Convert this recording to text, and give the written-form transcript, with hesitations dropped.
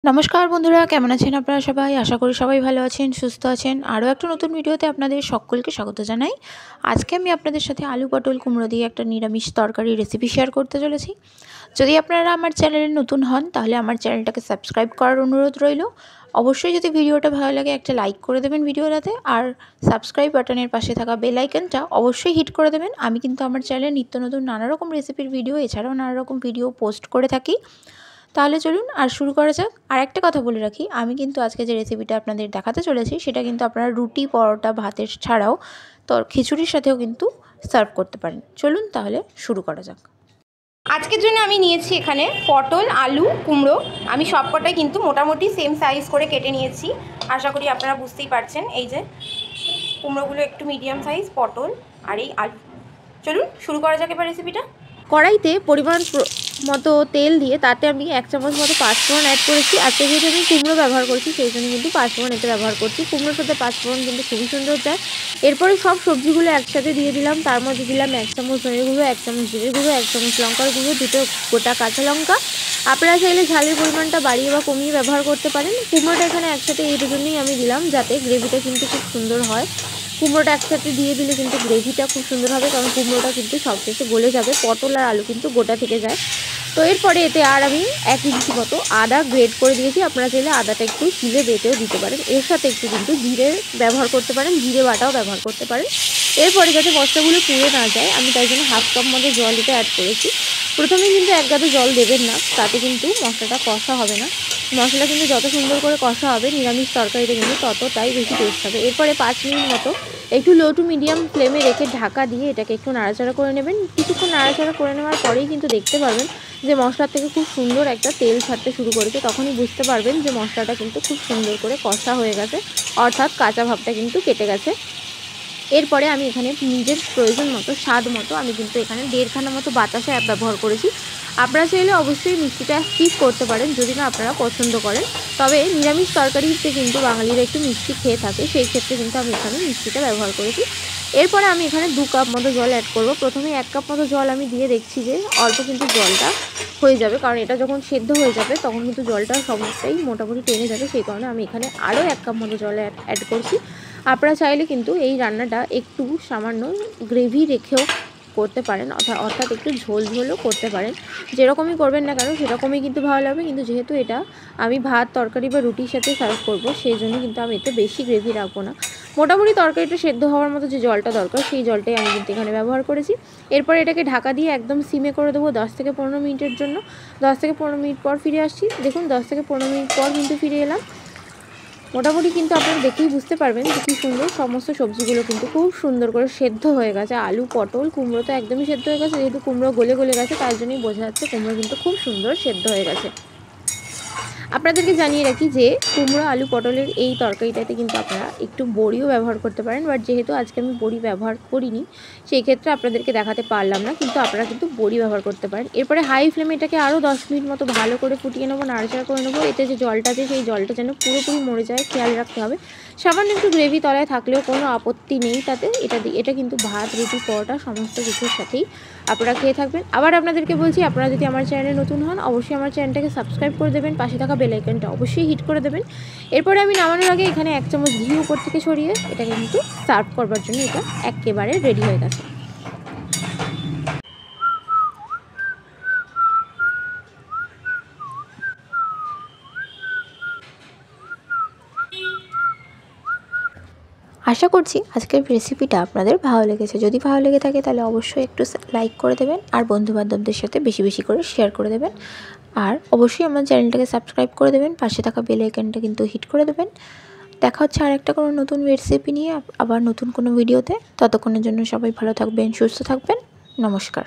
নমস্কার বন্ধুরা, কেমন আছেন আপনারা সবাই? আশা করি সবাই ভালো আছেন, সুস্থ আছেন। আরও একটা নতুন ভিডিওতে আপনাদের সকলকে স্বাগত জানাই। আজকে আমি আপনাদের সাথে আলু পটল কুমড়ো দিয়ে একটা নিরামিষ তরকারি রেসিপি শেয়ার করতে চলেছি। যদি আপনারা আমার চ্যানেলে নতুন হন তাহলে আমার চ্যানেলটাকে সাবস্ক্রাইব করার অনুরোধ রইল। অবশ্যই যদি ভিডিওটা ভালো লাগে একটা লাইক করে দেবেন ভিডিওটাতে, আর সাবস্ক্রাইব বাটনের পাশে থাকা বেল আইকনটা অবশ্যই হিট করে দেবেন। আমি কিন্তু আমার চ্যানেলে নিত্য নতুন নানা রকম রেসিপির ভিডিও এছাড়াও নানা রকম ভিডিও পোস্ট করে থাকি। তাহলে চলুন আর শুরু করা যাক। আর একটা কথা বলে রাখি, আমি কিন্তু আজকে যে রেসিপিটা আপনাদের দেখাতে চলেছি সেটা কিন্তু আপনারা রুটি, পরোটা, ভাতের ছাড়াও খিচুড়ির সাথেও কিন্তু সার্ভ করতে পারেন। চলুন তাহলে শুরু করা যাক। আজকের জন্য আমি নিয়েছি এখানে পটল, আলু, কুমড়ো। আমি সবকটাই কিন্তু মোটামুটি সেম সাইজ করে কেটে নিয়েছি। আশা করি আপনারা বুঝতেই পারছেন। এই যে কুমড়োগুলো একটু মিডিয়াম সাইজ, পটল আর এই আলু। চলুন শুরু করা যাক এবার রেসিপিটা। কড়াইতে পরিমাণ মতো তেল দিয়ে তাতে আমি 1 চামচ মতো পাঁচফোড়ন অ্যাড করেছি। আজকে যেহেতু আমি কুমড়ো ব্যবহার করছি সেই জন্য কিন্তু পাঁচফোড়ন এতে ব্যবহার করছি। কুমড়োর সাথে পাঁচফোড়ন কিন্তু খুবই সুন্দর যায়। এরপরে সব সবজিগুলো একসাথে দিয়ে দিলাম। তার মধ্যে দিলাম 1 চামচ ধনে গুঁড়ো, 1 চামচ জিরে গুঁড়ো, 1 চামচ লঙ্কার গুঁড়ো, 2টো গোটা কাঁচা লঙ্কা। আপনারা চাইলে ঝালের পরিমাণটা বাড়িয়ে বা কমিয়ে ব্যবহার করতে পারেন। কুমড়োটা এখানে একসাথে এই দুজনেই আমি দিলাম যাতে গ্রেভিটা কিন্তু খুব সুন্দর হয়। কুমড়োটা একসাথে দিয়ে দিলে কিন্তু গ্রেভিটা খুব সুন্দর হবে, কারণ কুমড়োটা কিন্তু সবশেষে গলে যাবে। পটল আর আলু কিন্তু গোটা থেকে যায়। তো এরপরে এতে আর আমি 1 ইঞ্চি মতো আদা গ্রেট করে দিয়েছি। আপনারা চাইলে আদাটা একটু শিলে বেটেও দিতে পারেন। এর সাথে একটু কিন্তু জিরে ব্যবহার করতে পারেন, জিরে বাটাও ব্যবহার করতে পারেন। এরপরে যাতে মশলাগুলো পুড়ে না যায় আমি তাই জন্য 1/2 কাপ মতো জল এটা অ্যাড করেছি। প্রথমে কিন্তু 1 গাদা জল দেবেন না, তাতে কিন্তু মশলাটা কষা হবে না। মশলা কিন্তু যত সুন্দর করে কষা হবে নিরামিষ তরকারিতে কিন্তু ততটাই বেশি টেস্ট হবে। এরপরে 5 মিনিট মতো একটু লো টু মিডিয়াম ফ্লেমে রেখে ঢাকা দিয়ে এটাকে একটু নাড়াচাড়া করে নেবেন। কিছুক্ষণ নাড়াচাড়া করে নেওয়ার পরেই কিন্তু দেখতে পারবেন যে মশলার থেকে খুব সুন্দর একটা তেল ছাড়তে শুরু করেছে। তখনই বুঝতে পারবেন যে মশলাটা কিন্তু খুব সুন্দর করে কষা হয়ে গেছে, অর্থাৎ কাঁচা ভাবটা কিন্তু কেটে গেছে। এরপরে আমি এখানে নিজের প্রয়োজন মতো স্বাদ মতো আমি কিন্তু এখানে 1.5 খানা মতো বাতাসা ব্যবহার করেছি। আপনারা চাইলে অবশ্যই মিষ্টিটা স্কিপ করতে পারেন যদি না আপনারা পছন্দ করেন। তবে নিরামিষ তরকারিতে কিন্তু বাঙালিরা একটু মিষ্টি খেয়ে থাকে, সেই ক্ষেত্রে কিন্তু আমি এখানে মিষ্টিটা ব্যবহার করেছি। এরপরে আমি এখানে 2 কাপ মতো জল অ্যাড করব। প্রথমে 1 কাপ মতো জল আমি দিয়ে দেখছি যে অল্প কিন্তু জলটা হয়ে যাবে, কারণ এটা যখন সেদ্ধ হয়ে যাবে তখন কিন্তু জলটা সমস্তই মোটামুটি টেনে যাবে। সেই কারণে আমি এখানে আরও 1 কাপ মতো জল অ্যাড করছি। আপনারা চাইলে কিন্তু এই রান্নাটা একটু সামান্য গ্রেভি রেখেও করতে পারেন, অর্থাৎ একটু ঝোল ঝোলও করতে পারেন। যেরকমই করবেন না কেন সেরকমই কিন্তু ভালো লাগবে। কিন্তু যেহেতু এটা আমি ভাত, তরকারি বা রুটির সাথে সার্ভ করব সেই জন্য কিন্তু আমি এতে বেশি গ্রেভি রাখবো না। মোটামুটি তরকারিটা সেদ্ধ হওয়ার মতো যে জলটা দরকার সেই জলটাই আমি কিন্তু এখানে ব্যবহার করেছি। এরপর এটাকে ঢাকা দিয়ে একদম সিমে করে দেবো 10 থেকে 15 মিনিটের জন্য। 10 থেকে 15 মিনিট পর ফিরে আসছি। দেখুন 10 থেকে 15 মিনিট পর কিন্তু ফিরে এলাম। মোটামুটি কিন্তু আপনারা দেখেই বুঝতে পারবেন যে কী সুন্দর সমস্ত সবজিগুলো কিন্তু খুব সুন্দর করে সেদ্ধ হয়ে গেছে। আলু, পটল, কুমড়ো তো একদমই সেদ্ধ হয়ে গেছে। যেহেতু কুমড়ো গলে গেছে তার জন্যই বোঝা যাচ্ছে কুমড়ো কিন্তু খুব সুন্দর সেদ্ধ হয়ে গেছে। আপনাদেরকে জানিয়ে রাখি যে কুমড়ো, আলু, পটলের এই তরকারিটাতে কিন্তু আপনারা একটু বড়িও ব্যবহার করতে পারেন, বাট যেহেতু আজকে আমি বড়ি ব্যবহার করিনি সেই ক্ষেত্রে আপনাদেরকে দেখাতে পারলাম না, কিন্তু আপনারা কিন্তু বড়ি ব্যবহার করতে পারেন। এরপরে হাই ফ্লেমে এটাকে আরও 10 মিনিট মতো ভালো করে ফুটিয়ে নেবো, নাড়াচাড়া করে নেবো। এতে যে জলটা আছে সেই জলটা যেন পুরোপুরি মরে যায় খেয়াল রাখতে হবে। সামান্য একটু গ্রেভি তলায় থাকলেও কোনো আপত্তি নেই তাতে। এটা কিন্তু ভাত, রুটি, পরোটা সমস্ত কিছুর সাথেই আপনারা খেয়ে থাকবেন। আবার আপনাদেরকে বলছি, আপনারা যদি আমার চ্যানেলে নতুন হন অবশ্যই আমার চ্যানেলটাকে সাবস্ক্রাইব করে দেবেন, পাশে থাকা বেল আইকনটা অবশ্যই হিট করে দেবেন। এরপরে আমি নামানোর আগে এখানে 1 চামচ ঘি উপর থেকে ছড়িয়ে এটাকে কিন্তু সার্ভ করবার জন্য এটা একেবারে রেডি হয়ে গেছে। আশা করছি আজকের রেসিপিটা আপনাদের ভালো লেগেছে। যদি ভালো লেগে থাকে তাহলে অবশ্যই একটু লাইক করে দেবেন, আর বন্ধুবান্ধবদের সাথে বেশি বেশি করে শেয়ার করে দেবেন। আর অবশ্যই আমার চ্যানেলটাকে সাবস্ক্রাইব করে দেবেন, পাশে থাকা বেল আইকনটা কিন্তু হিট করে দেবেন। দেখা হচ্ছে আর একটা কোনো নতুন রেসিপি নিয়ে আবার নতুন কোনো ভিডিওতে। ততক্ষণের জন্য সবাই ভালো থাকবেন, সুস্থ থাকবেন। নমস্কার।